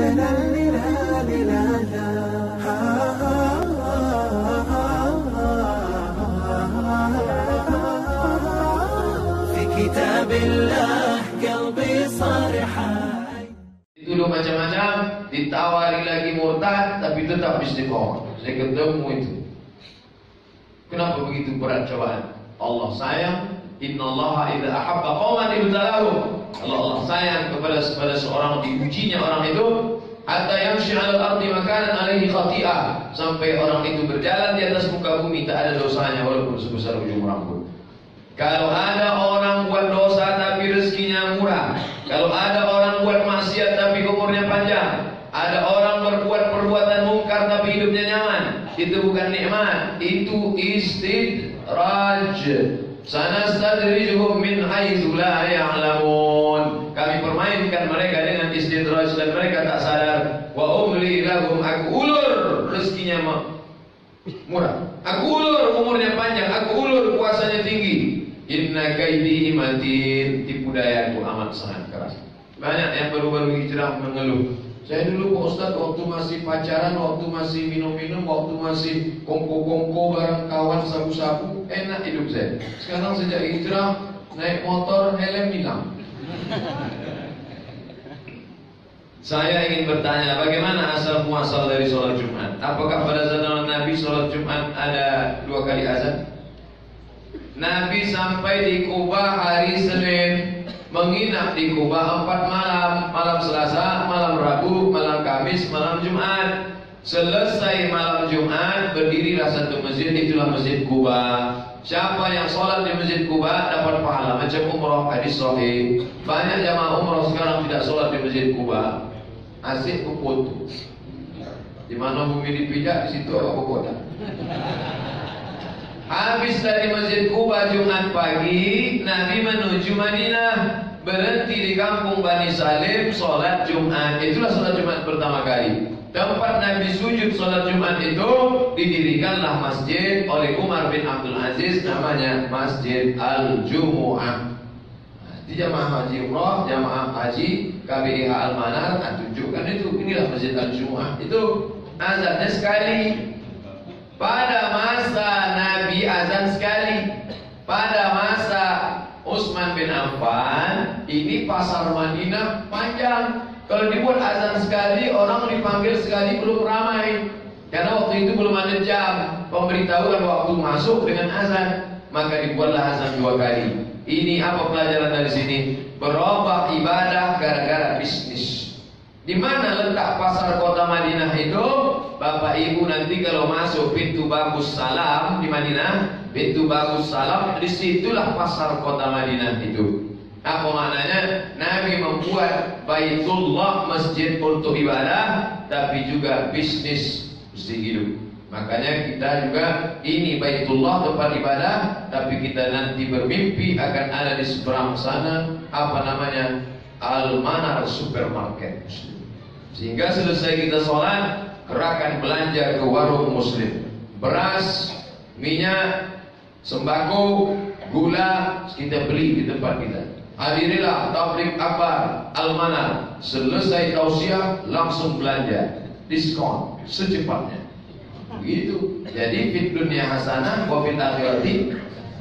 في كتاب الله قلبي صار حي. Dituduh macam-macam, ditawari lagi murtad, tapi tetap istiqomah. Saya ketemu itu. Kenapa begitu berat cobaan? Allah sayang. Innallaha idza ahabba qauman ibtalahum. Kalau Allah sayang kepada seorang, diujinya orang itu, hatta yamshi 'alal ardi makanan 'alaihi khati'ah, sampai orang itu berjalan di atas muka bumi tak ada dosanya walaupun sebesar ujung rambut. Kalau ada orang buat dosa tapi rezekinya murah, kalau ada orang buat maksiat tapi umurnya panjang, ada orang berbuat perbuatan mungkar tapi hidupnya nyaman, itu bukan nikmat, itu istidraj. Sanastadrijuhum min haitsu la ya'lamun. Kami permainkan mereka dengan istidraj dan mereka tak sadar. Wa umli lahum, aku ulur rezekinya murah, aku ulur umurnya panjang, aku ulur puasanya tinggi. Inna kaidi matin, tipu dayaku amat sangat keras. Banyak yang baru-baru hijrah mengeluh. Saya dulu Pak Ustadz waktu masih pacaran, waktu masih minum-minum, waktu masih kongko-kongko bareng kawan sabu-sabu, enak hidup saya. Sekarang sejak hijrah, naik motor, helm hilang. Saya ingin bertanya, bagaimana asal muasal dari sholat Jumat? Apakah pada zaman Nabi sholat Jumat ada 2 kali azan? Nabi sampai di Kuba hari Senin, menginap di Kuba 4 malam, malam Selasa, malam Rabu, malam Kamis, malam Jumat. Selesai malam Jumat, berdirilah satu masjid, itulah Masjid Kuba. Siapa yang sholat di Masjid Kuba dapat pahala macam umrah, hadis sahih. Banyak jamaah umrah sekarang tidak sholat di Masjid Kuba. Asik foto. Di mana bumi dipijak, di situ ada kota. Habis dari Masjid Kuba Jumat pagi, Nabi menuju Madinah, berhenti di kampung Bani Salim, sholat Jumat. Itulah sholat Jumat pertama kali. Tempat Nabi sujud sholat Jumat itu didirikanlah masjid oleh Umar bin Abdul Aziz, namanya Masjid Al-Jumu'ah. Di jamaah haji umrah, jamaah haji KBIH Al-Manar, tunjukkan itu, inilah Masjid Al-Jumu'ah. Itu azannya sekali. Pada masa Nabi azan sekali. Pada masa Utsman bin Affan, ini pasar Madinah panjang. Kalau dibuat azan sekali, orang dipanggil sekali belum ramai. Karena waktu itu belum ada jam pemberitahuan waktu masuk dengan azan. Maka dibuatlah azan 2 kali. Ini apa pelajaran dari sini? Berubah ibadah gara-gara bisnis. Di mana letak pasar kota Madinah itu? Bapak Ibu nanti kalau masuk pintu Babus Salam di Madinah, pintu Babus Salam, disitulah pasar kota Madinah itu. Apa maknanya? Nabi membuat Baitullah, masjid untuk ibadah, tapi juga bisnis mesti hidup. Makanya kita juga ini Baitullah tempat ibadah, tapi kita nanti bermimpi akan ada di seberang sana apa namanya Al-Manar supermarket. Sehingga selesai kita sholat, gerakan belanja ke warung muslim, beras, minyak, sembako, gula, kita beli di tempat kita. Hadirilah tabligh akbar Al-Manar. Selesai tausiah langsung belanja, diskon secepatnya. Begitu. Jadi fit dunia hasanah wa fil akhirati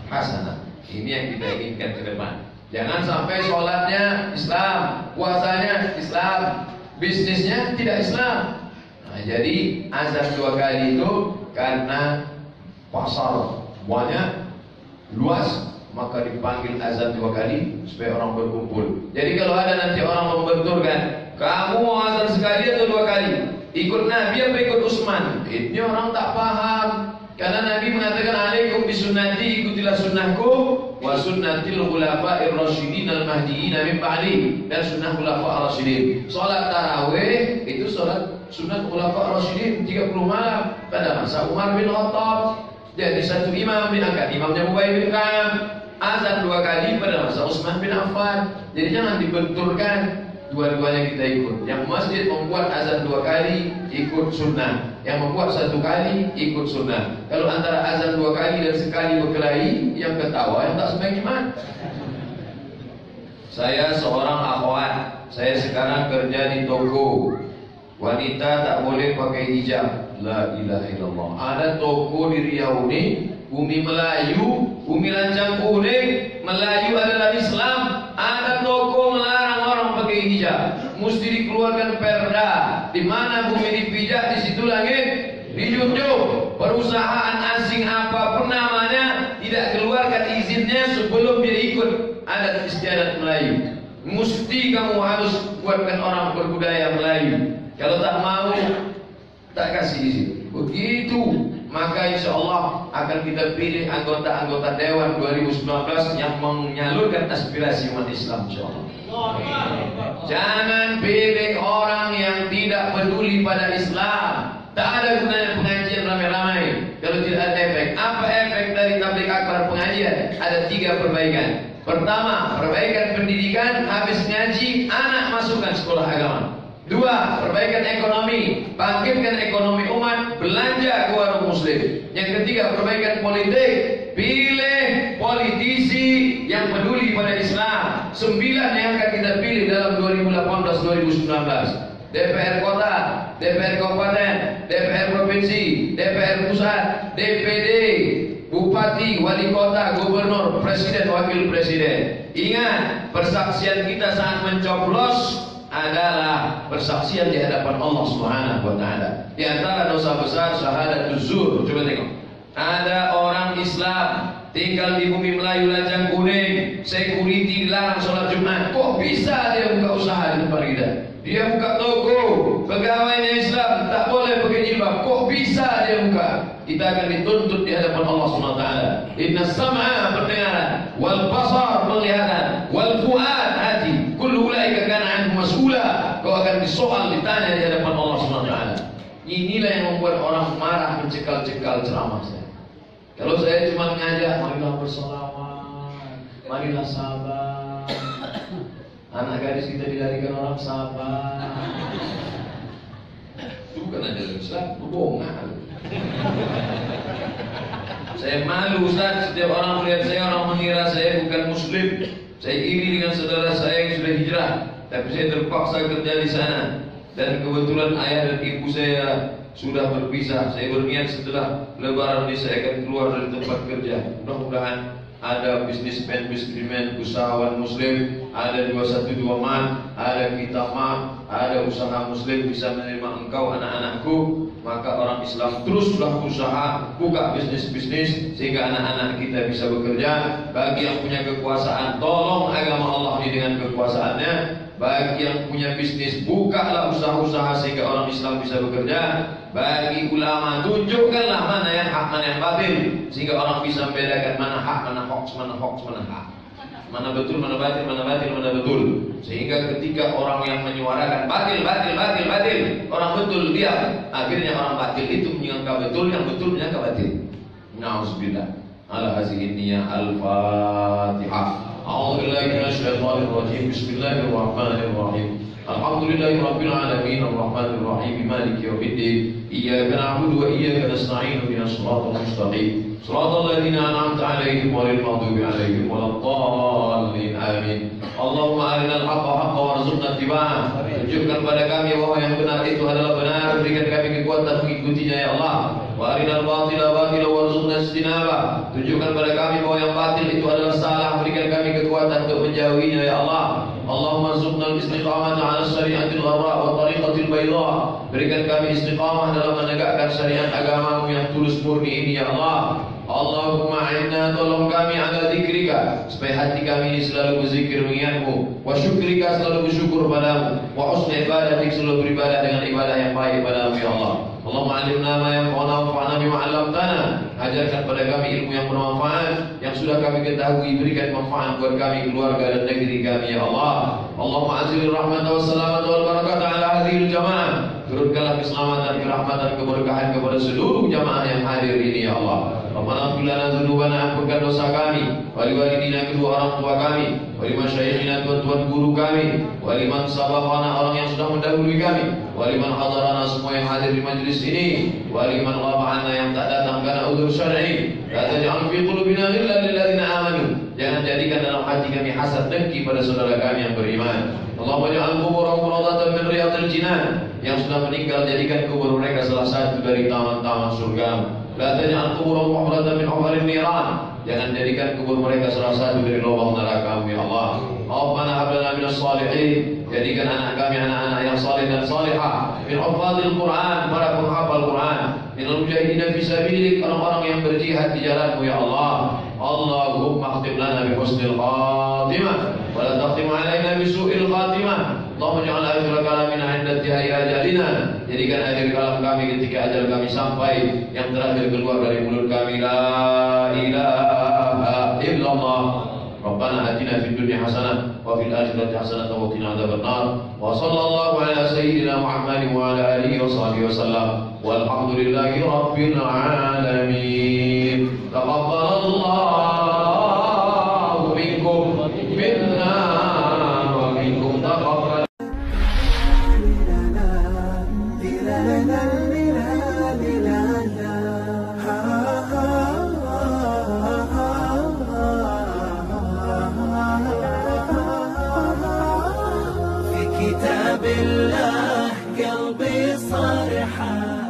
hasanah. Ini yang kita inginkan ke depan. Jangan sampai sholatnya Islam, puasanya Islam, bisnisnya tidak Islam. Nah, jadi azan 2 kali itu karena pasar banyak, luas, maka dipanggil azan 2 kali supaya orang berkumpul. Jadi kalau ada nanti orang membenturkan, kamu mau azan sekali atau 2 kali? Ikut Nabi apa ikut Utsman? Ini orang tak paham. Karena Nabi mengatakan alaikum bisunnati, ikutilah sunnahku, wa sunnatil khulafa'ir rasyidin al-mahdiyyin min ba'di, dan sunnah khulafa' ar-rasyidin. Salat tarawih itu salat sunnah khulafa' ar-rasyidin 30 malam pada masa Umar bin Khattab. Jadi satu imam diangkat, imamnya Ubay bin Ka'ab. Azan 2 kali pada masa Utsman bin Affan. Jadi jangan dibenturkan, dua-duanya kita ikut. Yang masjid membuat azan 2 kali, ikut sunnah. Yang membuat 1 kali, ikut sunnah. Kalau antara azan 2 kali dan sekali berkelahi, yang ketawa, yang tak sembahyang iman. Saya seorang akhwat, saya sekarang kerja di toko. wanita tak boleh pakai hijab. La ilaha illallah. Ada toko di Riau ini, bumi Melayu, bumi lancang kuning, Melayu adalah Islam. Ada toko melarang orang pakai hijab. Mesti dikeluarkan perda. Di mana bumi dipijak, di situ langit dijunjung. Perusahaan asing apapun namanya tidak keluarkan izinnya sebelum dia ikut adat istiadat Melayu. Mesti kamu harus buatkan orang berbudaya Melayu. Kalau tak mau, tak kasih izin. Begitu, maka insya Allah akan kita pilih anggota-anggota Dewan 2019 yang menyalurkan aspirasi umat Islam, insya Allah. Jangan pilih orang yang tidak peduli pada Islam. Tak ada gunanya pengajian ramai-ramai kalau tidak ada efek. Apa efek dari tabligh akbar pengajian? Ada 3 perbaikan. Pertama, perbaikan pendidikan. Habis ngaji, anak masukkan sekolah agama. 2, perbaikan ekonomi, bangkitkan ekonomi umat, belanja ke warung muslim. Yang ketiga, perbaikan politik, pilih politisi yang peduli pada Islam. 9 yang akan kita pilih dalam 2018-2019. DPR kota, DPR kabupaten, DPR provinsi, DPR pusat, DPD, bupati, wali kota, gubernur, presiden, wakil presiden. Ingat, persaksian kita saat mencoblos adalah persaksian di hadapan Allah Subhanahu wa taala. Di antara dosa besar syahadatuz zur. Coba tengok. Ada orang Islam tinggal di bumi Melayu lancang kuning, security dilarang sholat Jumat. Kok bisa dia buka usaha di depan kita? Dia buka toko, pegawainya Islam tak boleh pakai jilbab. Kok bisa dia buka? Kita akan dituntut di hadapan Allah Subhanahu wa taala. Inna sam'a pendengaran, wal basar penglihatan, wal fuad hati. Kullu ulaika kana anhu mas'ula. Kau akan disoal, ditanya di hadapan Allah Subhanahu wa taala. Inilah yang membuat orang marah, mencekal-cekal ceramah saya. Kalau saya cuma mengajak, marilah bersolawat, marilah sabar. Anak gadis kita dilarikan orang sabar. Itu bukan ajaran Islam, bohongan. Saya malu Ustaz, setiap orang melihat saya, orang mengira saya bukan muslim. Saya iri dengan saudara saya yang sudah hijrah, tapi saya terpaksa kerja di sana. Dan kebetulan ayah dan ibu saya sudah berpisah. Saya berniat setelah Lebaran ini saya akan keluar dari tempat kerja. Mudah-mudahan ada bisnismen, usahawan muslim, ada 212 man, ada kita ma, ada usaha muslim bisa menerima engkau anak-anakku. Maka orang Islam teruslah usaha, buka bisnis sehingga anak-anak kita bisa bekerja. Bagi yang punya kekuasaan, tolong agama Allah ini dengan kekuasaannya. Bagi yang punya bisnis, bukalah usaha-usaha sehingga orang Islam bisa bekerja. Bagi ulama, tunjukkanlah mana yang hak, mana yang batil, sehingga orang bisa membedakan mana hak, mana hoax, mana hak, mana betul, mana batil, mana betul. Sehingga ketika orang yang menyuarakan batil, orang betul diam, akhirnya orang batil itu menyangka betul, yang betul menyangka batil. Nauzubillah. Ala hazihi niyyah. Al-Fatihah. أعوذ بالله من الشيطان الرجيم. بسم الله الرحمن الرحيم. الحمد لله رب العالمين الرحمن الرحيم مالك يوم الدين. إياك نعبد وإياك نستعين اهدنا الصراط المستقيم صراط الذين أنعمت عليهم غير المغضوب عليهم ولا الضالين آمين. اللهم أرنا الحق حقا وارزقنا اتباعه. Tunjukkan pada kami bahwa yang benar itu adalah benar, berikan kami kekuatan mengikutinya ya Allah. Wa arinal batila batila warzuqna istinaba. Tunjukkan pada kami bahwa yang batil itu adalah salah, berikan kami kekuatan untuk menjauhinya ya Allah. Allahumma rzuqna al-istiqamata 'ala syari'atil gharra wa tariqatil bayda. Berikan kami istiqamah dalam menegakkan syariat agamamu yang tulus murni ini ya Allah. Allahumma a'inna, tolong kami ala zikrika, supaya hati kami ini selalu berzikir mengingatmu, wa syukrika, selalu bersyukur padamu, wa husni ibadatik, selalu beribadah dengan ibadah yang baik padamu ya Allah. Allahumma alimna ma yanfa'una wanfa'na bima 'allamtana. Ajarkan pada kami ilmu yang bermanfaat, yang sudah kami ketahui, berikan manfaat buat kami, keluarga dan negeri kami ya Allah. Allahumma azil rahmatan wa salamatan wal barakata ala hadhil jamaah. Turunkanlah keselamatan, kerahmatan, keberkahan kepada seluruh jamaah yang hadir ini ya Allah. Rabbana ighfir lana dzunubana, ampunkan dosa kami, wali walidina, kedua orang tua kami, wali masyayikhina, tuan-tuan guru kami, wali man sabaqana, orang yang sudah mendahului kami, wali man hadarana, semua yang hadir di majlis ini, wali man ghaba 'anna, yang tak datang karena udzur syar'i. La taj'al fi qulubina ghillan lil ladzina amanu Jangan jadikan dalam hati kami hasad dengki pada saudara kami yang beriman. Allahumma ja'al kuburahum rawdatan min riyadil jinan. Yang sudah meninggal jadikan kubur mereka salah satu dari taman-taman surga. La taj'al kuburahum hufratan min hufarin niran. Jangan jadikan kubur mereka salah satu dari lubang neraka, ya Allah. Rabbana hab lana minas salihin. Jadikan anak kami anak-anak yang saleh dan salihah. Min hufadzil Quran, para penghafal Quran. Minal mujahidin fi sabilik, orang-orang yang berjihad di jalan-Mu, ya Allah. Allahumma khtim lana bi husnil khatimah wa la takhtim alaina bi su'il khatimah. Allahumma ja'al akhir kalamina 'inda intihai ajalina. Jadikan akhir kalam kami ketika ajal kami sampai, yang terakhir keluar dari mulut kami la ilaha illallah. Rabbana atina fid dunya hasanah wa fil akhirati hasanah wa qina adzabannar. Wa sallallahu ala sayyidina Muhammadin wa ala alihi wa sahbihi wasallam. Walhamdulillahi rabbil alamin. Taqabbalallahu minkum minna wa minkum taqabbal. في كتاب الله قلبي صار حال